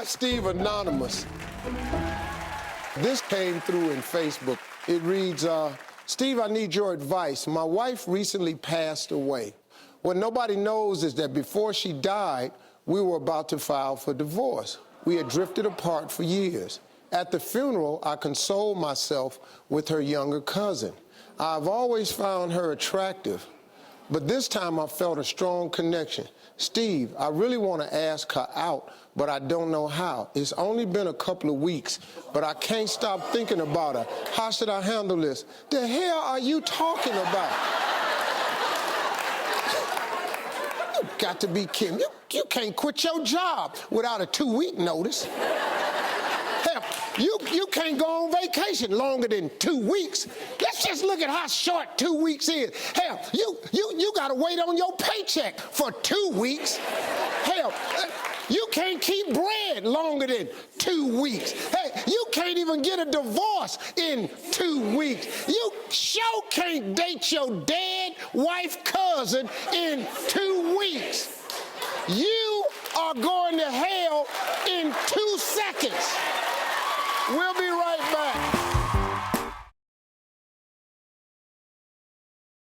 Hi, Steve Anonymous. This came through in Facebook. It reads, Steve, I need your advice. My wife recently passed away. What nobody knows is that before she died, we were about to file for divorce. We had drifted apart for years. At the funeral, I consoled myself with her younger cousin. I've always found her attractive, but this time I felt a strong connection. Steve, I really want to ask her out, but I don't know how. It's only been a couple of weeks, but I can't stop thinking about her. How should I handle this? The hell are you talking about? You got to be kidding. You can't quit your job without a 2-week notice. Hell, you can't go on vacation longer than 2 weeks. Let's just look at how short 2 weeks is. Hell, you gotta wait on your paycheck for 2 weeks. Hell, you can't keep bread longer than 2 weeks. Hey, you can't even get a divorce in 2 weeks. You sure can't date your dead wife cousin in 2 weeks. You